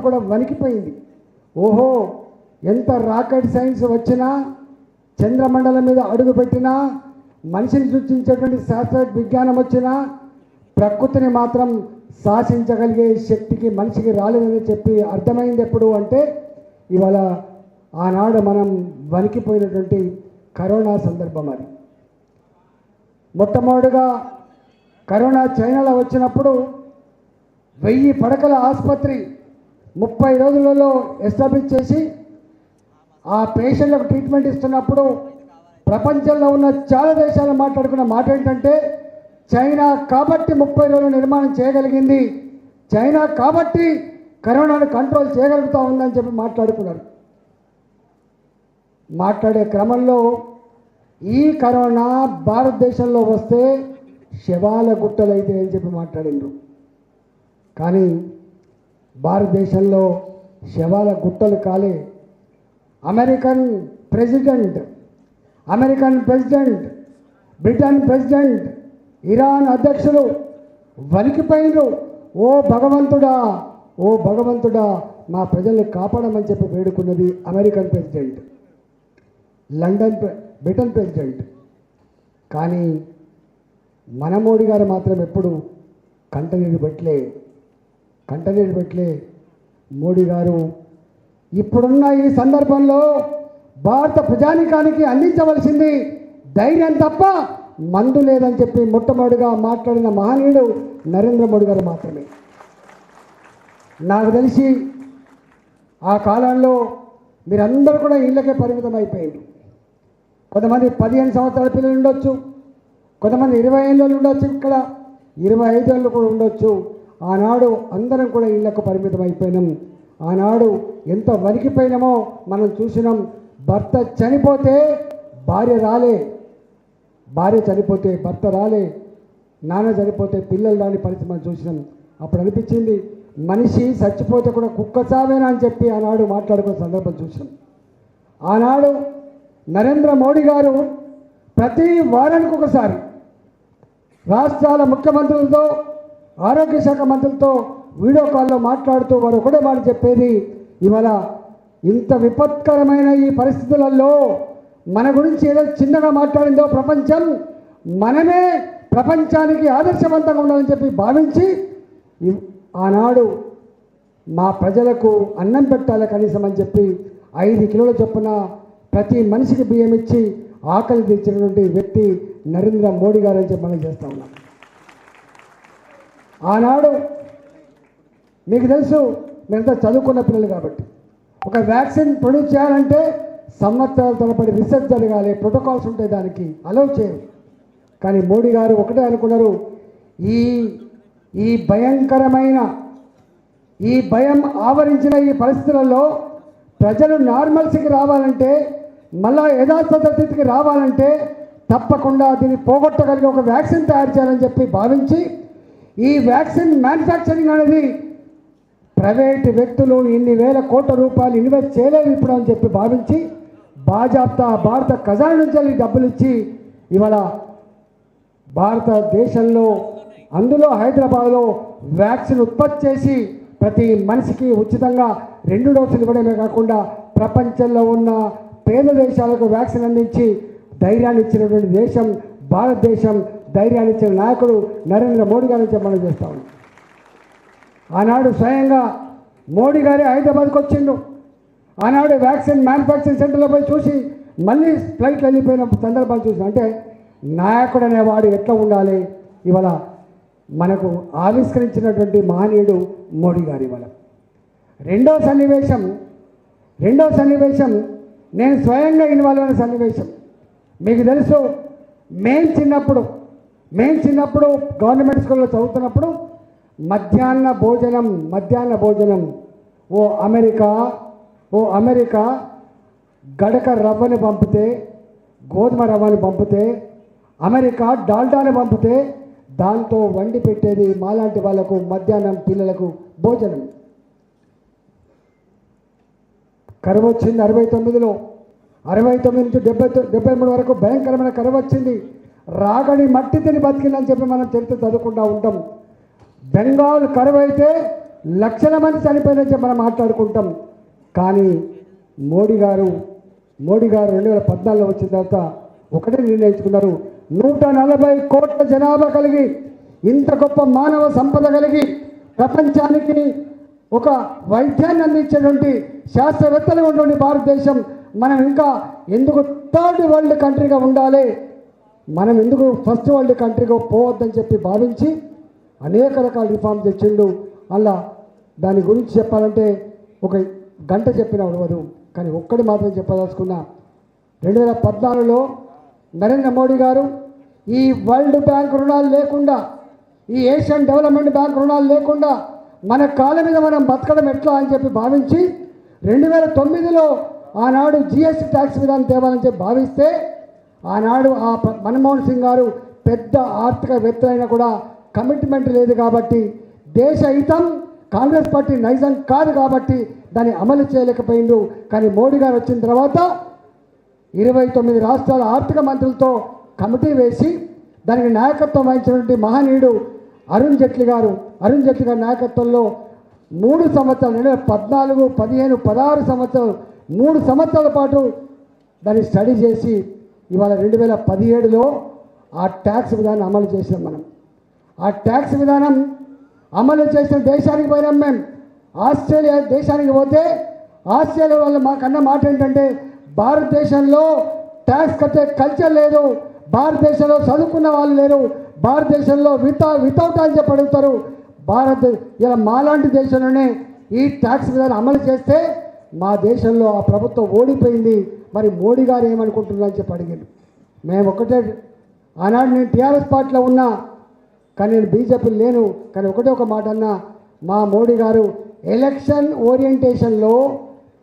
కూడా వణికిపోయింది. ఓహో, ఎంత రాకెట్ సైన్స్ వచ్చినా, చంద్రమండలం మీద అడుగుపెట్టినా, మనిషిని సృష్టించేటువంటి శాస్త్ర విజ్ఞానం వచ్చినా ప్రకృతిని మాత్రం శాసించగలిగే శక్తికి మనిషికి రాలేదని చెప్పి అర్థమైంది ఎప్పుడు అంటే ఇవాళ ఆనాడు మనం వణికిపోయినటువంటి కరోనా సందర్భం. అది మొట్టమొదటిగా కరోనా చైనాలో వచ్చినప్పుడు 1000 పడకల ఆసుపత్రి 30 రోజులలో ఎస్టాబ్లిష్ చేసి ఆ పేషెంట్లకు ట్రీట్మెంట్ ఇస్తున్నప్పుడు ప్రపంచంలో ఉన్న చాలా దేశాలు మాట్లాడుకున్న మాట ఏంటంటే, చైనా కాబట్టి 30 రోజులు నిర్మాణం చేయగలిగింది, చైనా కాబట్టి కరోనాను కంట్రోల్ చేయగలుగుతూ ఉందని చెప్పి మాట్లాడుకున్నారు. మాట్లాడే క్రమంలో ఈ కరోనా భారతదేశంలో వస్తే శవాల గుట్టలైతే అని చెప్పి మాట్లాడిండ్రు. కానీ భారతదేశంలో శవాల గుట్టలు కాలే. American president, Britain president, Iran అధ్యక్షులు వణికిపోయినరు. ఓ భగవంతుడా మా ప్రజల్ని కాపాడమని చెప్పి వేడుకున్నది అమెరికన్ ప్రెసిడెంట్, బ్రిటన్ ప్రెసిడెంట్. కానీ మన మోడీ గారు మాత్రం ఎప్పుడు కంటనీరు పెట్టలే. మోడీ గారు ఇప్పుడున్న ఈ సందర్భంలో భారత ప్రజానికానికి అందించవలసింది ధైర్యం తప్ప మందు లేదని చెప్పి మొట్టమొదటిగా మాట్లాడిన మహనీయుడు నరేంద్ర మోడీ గారు మాత్రమే. నాకు తెలిసి ఆ కాలంలో మీరందరూ కూడా ఇళ్ళకే పరిమితం అయిపోయింది. కొంతమంది 15 సంవత్సరాల పిల్లలు ఉండొచ్చు, కొంతమంది 20 ఏళ్ళు ఉండొచ్చు, ఇక్కడ 25 ఏళ్ళు కూడా ఉండొచ్చు. ఆనాడు అందరం కూడా ఇళ్లకు పరిమితం అయిపోయినాం. ఆనాడు ఎంత వణికిపోయినామో మనం చూసినాం. భర్త చనిపోతే భార్య చనిపోతే భర్త రాలే, నాన్న చనిపోతే పిల్లలు రాని పరిస్థితి మనం చూసినాం. అప్పుడు అనిపించింది మనిషి చచ్చిపోతే కూడా కుక్క చావేనా అని చెప్పి ఆనాడు మాట్లాడుకునే సందర్భం చూసినాం. ఆనాడు నరేంద్ర మోడీ గారు ప్రతి వారానికి ఒకసారి రాష్ట్రాల ముఖ్యమంత్రులతో, ఆరోగ్య శాఖ మంత్రులతో వీడియో కాల్లో మాట్లాడుతూ వారు ఒకటే మాట చెప్పేది, ఇవాళ ఇంత విపత్కరమైన ఈ పరిస్థితులలో మన గురించి ఏదో చిన్నగా మాట్లాడిందో ప్రపంచం, మనమే ప్రపంచానికి ఆదర్శవంతంగా ఉండాలని చెప్పి భావించి ఆనాడు మా ప్రజలకు అన్నం పెట్టాలి కనీసం అని చెప్పి 5 కిలోల చొప్పున ప్రతి మనిషికి బియ్యం ఇచ్చి ఆకలి తీర్చినటువంటి వ్యక్తి నరేంద్ర మోడీ గారు అని చెప్పి మనం చేస్తూ ఉన్నాం. ఆనాడు మీకు తెలుసు, మీరంతా చదువుకున్న పిల్లలు కాబట్టి ఒక వ్యాక్సిన్ ప్రొడ్యూస్ చేయాలంటే సంవత్సరాల తరబడి రీసెర్చ్ జరగాలి, ప్రోటోకాల్స్ ఉంటాయి, దానికి అలౌ చేయరు. కానీ మోడీ గారు ఒకటే అనుకున్నారు, ఈ భయంకరమైన ఈ భయం ఆవరించిన ఈ పరిస్థితులలో ప్రజలు నార్మల్స్కి రావాలంటే, మళ్ళా యథార్థ స్థితికి రావాలంటే తప్పకుండా దీన్ని పోగొట్టగలిగే ఒక వ్యాక్సిన్ తయారు చేయాలని చెప్పి భావించి ఈ వ్యాక్సిన్ మ్యానుఫ్యాక్చరింగ్ అనేది ప్రైవేటు వ్యక్తులు ఇన్ని వేల కోట్ల రూపాయలు ఇన్వెస్ట్ చేయలేరు ఇప్పుడు అని చెప్పి భావించి బాజాప్తా భారత ఖజానా నుంచి డబ్బులు ఇచ్చి ఇవాళ భారతదేశంలో అందులో హైదరాబాద్లో వ్యాక్సిన్ ఉత్పత్తి చేసి ప్రతి మనిషికి ఉచితంగా 2 డోసులు ఇవ్వడమే కాకుండా ప్రపంచంలో ఉన్న పేద దేశాలకు వ్యాక్సిన్ అందించి ధైర్యాన్ని ఇచ్చినటువంటి దేశం భారతదేశం. ధైర్యాన్ని ఇచ్చిన నాయకుడు నరేంద్ర మోడీ గారిని చెప్పడం చేస్తా ఉన్నాం. ఆనాడు స్వయంగా మోడీ గారే హైదరాబాద్కి వచ్చిండు. ఆనాడు వ్యాక్సిన్ మ్యానుఫ్యాక్చరింగ్ సెంటర్లో పోయి చూసి మళ్ళీ ఫ్లైట్లు వెళ్ళిపోయిన సందర్భాలు చూసి, అంటే నాయకుడు అనేవాడు ఎట్లా ఉండాలి ఇవాళ మనకు ఆవిష్కరించినటువంటి మహనీయుడు మోడీ గారు. ఇవాళ రెండో సన్నివేశం నేను స్వయంగా ఇన్వాల్వ్ అయిన సన్నివేశం. మీకు తెలుసు, మేము చిన్నప్పుడు గవర్నమెంట్ స్కూల్లో చదువుతున్నప్పుడు మధ్యాహ్న భోజనం ఓ అమెరికా గడక రవ్వని పంపితే, గోధుమ రవ్వని పంపితే, అమెరికా డాల్డాని పంపితే దాంతో వండి పెట్టేది మాలాంటి వాళ్ళకు మధ్యాహ్నం పిల్లలకు భోజనం. కరువు వచ్చింది 69లో, 69 నుంచి 73 వరకు భయంకరమైన కరువు వచ్చింది. రాగడి మట్టి తిని బతికిందని చెప్పి మనం చరిత్ర చదువుకుంటూ ఉంటాం. బెంగాల్ కరువు అయితే లక్షల మంది చనిపోయినట్టే మనం మాట్లాడుకుంటాం. కానీ మోడీ గారు 2014లో వచ్చిన తర్వాత ఒకటే నిర్ణయించుకున్నారు. 140 కోట్ల జనాభా కలిగి, ఇంత గొప్ప మానవ సంపద కలిగి, ప్రపంచానికి ఒక వైద్యాన్ని అందించేటువంటి శాస్త్రవేత్తలు ఉన్నటువంటి భారతదేశం మనం ఇంకా ఎందుకు థర్డ్ వరల్డ్ కంట్రీగా ఉండాలి, మనం ఎందుకు ఫస్ట్ వరల్డ్ కంట్రీగా పోవద్దని చెప్పి భావించి అనేక రకాల రిఫార్మ్స్ తెచ్చిండు. అలా దాని గురించి చెప్పాలంటే ఒక గంట చెప్పిన అవ్వదు. కానీ ఒక్కటి మాత్రం చెప్పదలుచుకున్నా. 2014లో నరేంద్ర మోడీ గారు ఈ వరల్డ్ బ్యాంక్ రుణాలు లేకుండా, ఈ ఏషియన్ డెవలప్మెంట్ బ్యాంక్ రుణాలు లేకుండా మన కాళ్ళ మీద మనం బతకడం ఎట్లా అని చెప్పి భావించి 2009లో ఆనాడు జిఎస్టీ ట్యాక్స్ విధానం తేవాలని చెప్పి భావిస్తే, ఆనాడు మన్మోహన్ సింగ్ గారు పెద్ద ఆర్థికవేత్త అయినా కూడా కమిట్మెంట్ లేదు కాబట్టి, దేశ హితం కాంగ్రెస్ పార్టీ నైజం కాదు కాబట్టి దాన్ని అమలు చేయలేకపోయిండు. కానీ మోడీ గారు వచ్చిన తర్వాత 29 రాష్ట్రాల ఆర్థిక మంత్రులతో కమిటీ వేసి దానికి నాయకత్వం వహించినటువంటి మహనీయుడు అరుణ్ జైట్లీ గారి నాయకత్వంలో 3 సంవత్సరాలు 2014, 15, 16 సంవత్సరాలు 3 సంవత్సరాల పాటు దాన్ని స్టడీ చేసి ఇవాళ 2017లో ఆ ట్యాక్స్ విధానం అమలు చేసాం. మనం ఆ ట్యాక్స్ విధానం అమలు చేసిన దేశానికి పోయినాం. మేము ఆస్ట్రేలియా దేశానికి పోతే ఆస్ట్రేలియా వాళ్ళు మాకన్న మాట ఏంటంటే, భారతదేశంలో ట్యాక్స్ కట్టే కల్చర్ లేదు, భారతదేశంలో చదువుకున్న వాళ్ళు లేరు, భారతదేశంలో వితౌట్ అని చెప్పి అడుగుతారు. ఇలా మాలాంటి దేశంలోనే ఈ ట్యాక్స్ విధానం అమలు చేస్తే మా దేశంలో ఆ ప్రభుత్వం ఓడిపోయింది, మరి మోడీ గారు ఏమనుకుంటున్నారని చెప్పి అడిగారు. మేము ఒకటే, ఆనాడు నేను టీఆర్ఎస్ పార్టీలో ఉన్నా, కానీ నేను బీజేపీ లేను. కానీ ఒక మాట అన్నా, మా మోడీ గారు ఎలక్షన్ ఓరియంటేషన్లో,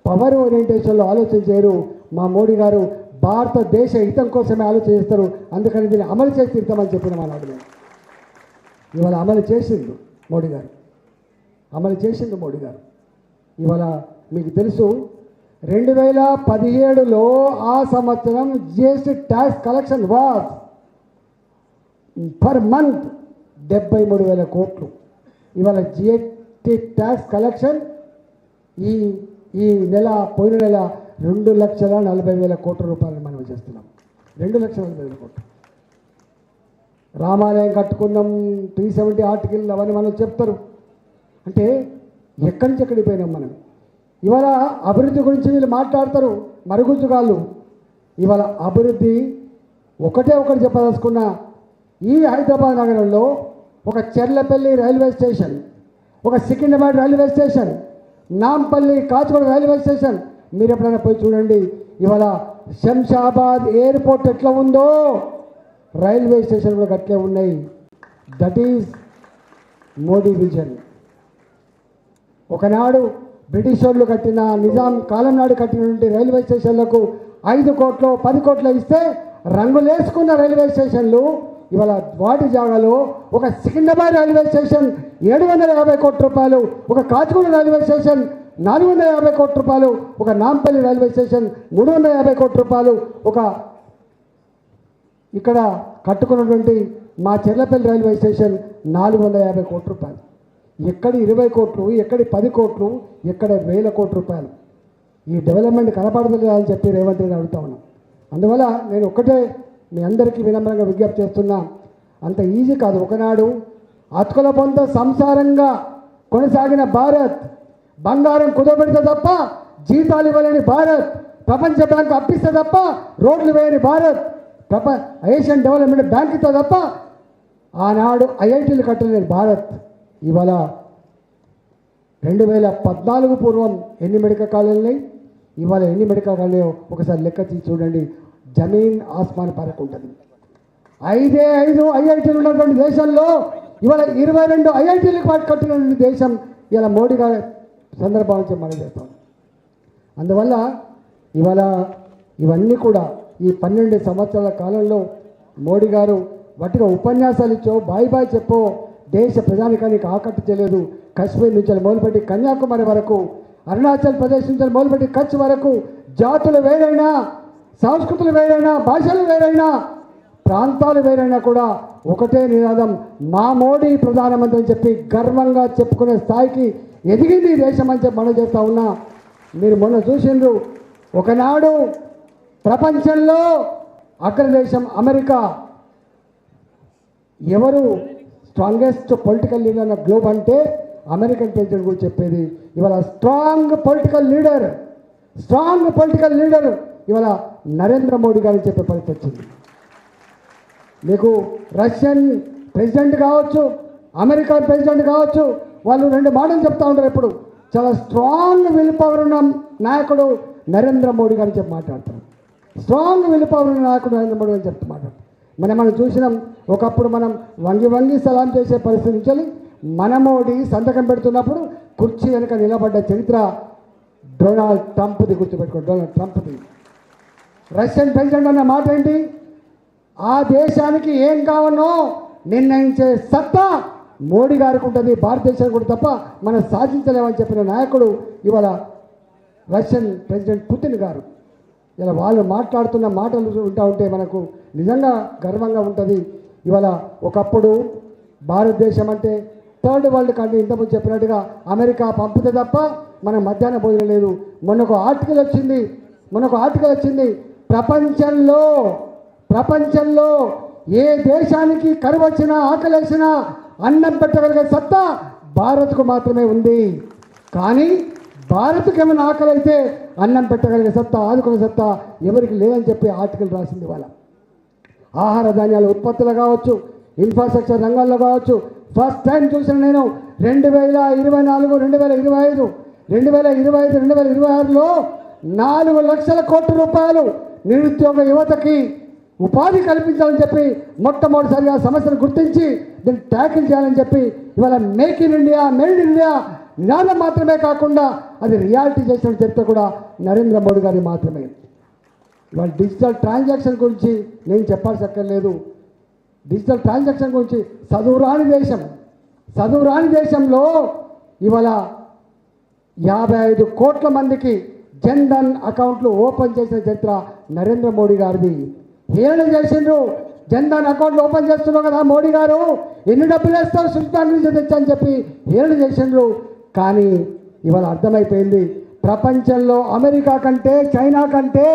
పవర్ ఓరియంటేషన్లో ఆలోచన చేయరు. మా మోడీ గారు భారతదేశ హితం కోసమే ఆలోచన చేస్తారు. అందుకని దీన్ని అమలు చేసి తీరుతామని చెప్పిన మా నాడు ఇవాళ అమలు చేసిండు మోడీ గారు. ఇవాళ మీకు తెలుసు, 2017లో ఆ సంవత్సరం GST tax collection was per month 73,000 కోట్లు. ఇవాళ జిఎస్టీ ట్యాక్స్ కలెక్షన్ ఈ నెల, పోయిన నెల 2,40,000 కోట్ల రూపాయలు మనం చేస్తున్నాం. 2,40,000 కోట్లు. రామాలయం కట్టుకున్నాం, 370 ఆర్టికల్ అవన్నీ మనం చెప్తారు. అంటే ఎక్కడి నుంచి ఎక్కడికి పోయినాం మనం. ఇవాళ అభివృద్ధి గురించి వీళ్ళు మాట్లాడతారు మరుగుజ్జుగాళ్ళు. ఇవాళ అభివృద్ధి ఒకటి చెప్పదలుచుకున్నా. ఈ హైదరాబాద్ నగరంలో ఒక చెర్లపల్లి రైల్వే స్టేషన్, ఒక Secunderabad railway station, Nampally Kacheguda railway station మీరు ఎప్పుడైనా పోయి చూడండి. ఇవాళ శంషాబాద్ ఎయిర్పోర్ట్ ఎట్లా ఉందో రైల్వే స్టేషన్ కూడా అట్లే ఉన్నాయి. That is Modi vision. ఒకనాడు బ్రిటిష్ వాళ్ళు కట్టిన, నిజాం కాలం నాడు కట్టినటువంటి రైల్వే స్టేషన్లకు 5 కోట్లు 10 కోట్లు ఇస్తే రంగులేసుకున్న రైల్వే స్టేషన్లు ఇవాళ వాటి జాగాలో ఒక సికింద్రాబాద్ రైల్వే స్టేషన్ 750 కోట్ల రూపాయలు, ఒక కాచిగూడ రైల్వే స్టేషన్ 450 కోట్ల రూపాయలు, ఒక నాంపల్లి రైల్వే స్టేషన్ 350 కోట్ల రూపాయలు, ఒక ఇక్కడ కట్టుకున్నటువంటి మా చెర్లపల్లి రైల్వే స్టేషన్ 450 కోట్ల రూపాయలు. ఎక్కడి 20 కోట్లు, ఎక్కడి 10 కోట్లు, ఎక్కడ 1000 కోట్ల రూపాయలు. ఈ డెవలప్మెంట్ కనపడదు అని చెప్పి రేవంత్ రెడ్డి అడుగుతా ఉన్నాం. అందువల్ల నేను ఒక్కటే మీ అందరికీ వినమ్రంగా విజ్ఞప్తి చేస్తున్నా, అంత ఈజీ కాదు. ఒకనాడు అతుకుల పొంత సంసారంగా కొనసాగిన భారత్, బంగారం కుదబెడితే తప్ప జీతాలు ఇవ్వలేని భారత్, ప్రపంచ బ్యాంక్ అప్పిస్తే తప్ప రోడ్లు వేయని భారత్, ఏషియన్ డెవలప్మెంట్ బ్యాంక్ ఇస్తే తప్ప ఆనాడు ఐఐటీలు కట్టలేని భారత్. ఇవాళ 2014 పూర్వం ఎన్ని మెడికల్ కాలేజీలు, ఇవాళ ఎన్ని మెడికల్ కాలేజీలు ఒకసారి లెక్క తీసి చూడండి. జమీన్ ఆస్మాన్ ఫరక్ ఉంటుంది. 5 ఐఐటీలు ఉన్నటువంటి దేశంలో ఇవాళ 22 ఐఐటీలు కట్టినటువంటి దేశం ఇలా మోడీ గారి సందర్భాన్ని మనం చేస్తాం. అందువల్ల ఇవాళ ఇవన్నీ కూడా ఈ 12 సంవత్సరాల కాలంలో మోడీ గారు వట్టిగా ఉపన్యాసాలు ఇచ్చో బాయ్ చెప్పో దేశ ప్రజానికానికి ఆకట్టు చేయలేదు. కశ్మీర్ నుంచి మొదలుపెట్టి కన్యాకుమారి వరకు, అరుణాచల్ ప్రదేశ్ నుంచి మొదలుపెట్టి కచ్ వరకు, జాతులు వేరైనా, సంస్కృతులు వేరైనా, భాషలు వేరైనా, ప్రాంతాలు వేరైనా కూడా ఒకటే నినాదం, మా మోడీ ప్రధానమంత్రి అని చెప్పి గర్వంగా చెప్పుకునే స్థాయికి ఎదిగింది ఈ దేశం అని చెప్పి మనం చేస్తూ ఉన్నా. మీరు మొన్న చూసిండ్రు, ఒకనాడు ప్రపంచంలో అగ్రదేశం అమెరికా ఎవరు స్ట్రాంగెస్ట్ పొలిటికల్ లీడర్ అన్న గ్లోబ్ అంటే అమెరికన్ ప్రెసిడెంట్ కూడా చెప్పేది. ఇవాళ స్ట్రాంగ్ పొలిటికల్ లీడర్ ఇవాళ నరేంద్ర మోడీ గారిని చెప్పే పరిస్థితి వచ్చింది. మీకు రష్యన్ ప్రెసిడెంట్ కావచ్చు, అమెరికన్ ప్రెసిడెంట్ కావచ్చు, వాళ్ళు రెండు మాటలు చెప్తూ ఉంటారు ఎప్పుడు. చాలా స్ట్రాంగ్ విల్ పవర్ ఉన్న నాయకుడు నరేంద్ర మోడీ గారిని చెప్పి మాట్లాడతారు. స్ట్రాంగ్ విల్ పవర్ ఉన్న నాయకుడు నరేంద్ర మోడీ గారిని చెప్తూ మాట్లాడతారు. మనం చూసినాం, ఒకప్పుడు మనం వంగి సలాం చేసే పరిస్థితి నుంచి మన మోడీ సంతకం పెడుతున్నప్పుడు కుర్చీ వెనుక నిలబడ్డ చరిత్ర డొనాల్డ్ ట్రంప్ది. గుర్తుపెట్టుకోండి, డొనాల్డ్ ట్రంప్ది. రష్యన్ ప్రెసిడెంట్ అన్న మాట ఏంటి? ఆ దేశానికి ఏం కావాలో నిర్ణయించే సత్తా మోడీ గారికి ఉంటుంది, భారతదేశానికి కూడా తప్ప మనం సాధించలేమని చెప్పిన నాయకుడు ఇవాళ రష్యన్ ప్రెసిడెంట్ పుతిన్ గారు. ఇలా వాళ్ళు మాట్లాడుతున్న మాటలు వింటూ ఉంటే మనకు నిజంగా గర్వంగా ఉంటుంది. ఇవాళ ఒకప్పుడు భారతదేశం అంటే థర్డ్ వరల్డ్ కంట్రీ, ఇంతకుముందు చెప్పినట్టుగా అమెరికా పంపితే తప్ప మన మధ్యాహ్న భోజనం లేదు. మొన్న ఒక ఆర్టికల్ వచ్చింది, ప్రపంచంలో ఏ దేశానికి కరువు వచ్చినా ఆకలేసినా అన్నం పెట్టగలిగే సత్తా భారత్కు మాత్రమే ఉంది. కానీ భారత్కి ఏమైనా ఆకలి అయితే అన్నం పెట్టగలిగే సత్తా, ఆదుకునే సత్తా ఎవరికి లేదని చెప్పి ఆర్టికల్ రాసింది. వాళ్ళ ఆహార ధాన్యాల ఉత్పత్తులు కావచ్చు, ఇన్ఫ్రాస్ట్రక్చర్ రంగాల్లో కావచ్చు, ఫస్ట్ టైం చూసిన నేను 2024, 2025, 2026లో 4 లక్షల కోట్ల రూపాయలు నిరుద్యోగ యువతకి ఉపాధి కల్పించాలని చెప్పి మొట్టమొదటిసారిగా సమస్యను గుర్తించి దీన్ని ట్యాకిల్ చేయాలని చెప్పి ఇవాళ మేడ్ ఇన్ ఇండియా నినాదం మాత్రమే కాకుండా అది రియాలిటీ చేసిన చరిత్ర కూడా నరేంద్ర మోడీ గారి మాత్రమే. ఇవాళ డిజిటల్ ట్రాన్సాక్షన్ గురించి నేను చెప్పాల్సి అక్కర్లేదు. డిజిటల్ ట్రాన్సాక్షన్ గురించి చదువురాని దేశంలో ఇవాళ 55 కోట్ల మందికి జన్ ధన్ అకౌంట్లు ఓపెన్ చేసిన చరిత్ర నరేంద్ర మోడీ గారిది. హేళన చేసిండ్రు, జన్ ధన్ అకౌంట్లు ఓపెన్ చేస్తున్నావు కదా మోడీ గారు, ఎన్ని డబ్బులు వేస్తారు సుల్తాన్ నుంచి తెచ్చని చెప్పి హేళన చేసిండ్రు. కానీ ఇవాళ అర్థమైపోయింది, ప్రపంచంలో అమెరికా కంటే, చైనా కంటే,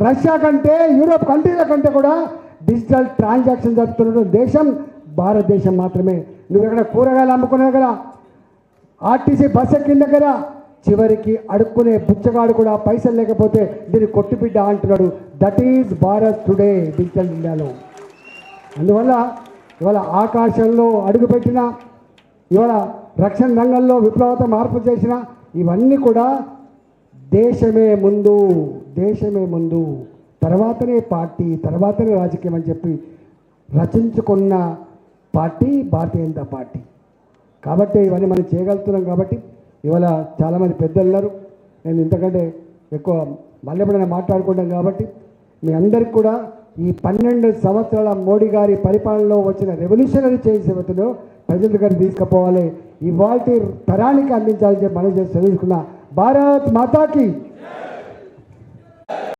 రష్యా కంటే, యూరోప్ కంట్రీల కంటే కూడా డిజిటల్ ట్రాన్సాక్షన్ జరుపుతున్న దేశం భారతదేశం మాత్రమే. నువ్వు ఎక్కడ కూరగాయలు అమ్ముకునే దగ్గర, ఆర్టీసీ బస్ ఎక్కిన దగ్గర, చివరికి అడుక్కునే బుచ్చగాడు కూడా పైసలు లేకపోతే దీన్ని కొట్టుబిడ్డ అంటున్నాడు. That is Bharat today digital ఇండియాలో. అందువల్ల ఇవాళ ఆకాశంలో అడుగుపెట్టిన, ఇవాళ రక్షణ రంగంలో విప్లవత మార్పు చేసిన ఇవన్నీ కూడా దేశమే ముందు, తర్వాతనే పార్టీ, తర్వాతనే రాజకీయం అని చెప్పి రచించుకున్న పార్టీ భారతీయ జనతా పార్టీ. కాబట్టి ఇవన్నీ మనం చేయగలుగుతున్నాం. కాబట్టి ఇవాళ చాలామంది పెద్దలు ఉన్నారు, నేను ఇంతకంటే ఎక్కువ మళ్ళీ ఎప్పుడైనా మాట్లాడుకుంటాం. కాబట్టి మీ అందరికి కూడా ఈ 12 సంవత్సరాల మోడీ గారి పరిపాలనలో వచ్చిన రెవల్యూషనరీ చేంజ్ ఏవైతుందో ప్రజల గారిని తీసుకుపోవాలి, ఇవాళ తరానికి అందించాలని చెప్పి మనం చేసి చదువుకున్న భారత్ మాతాకి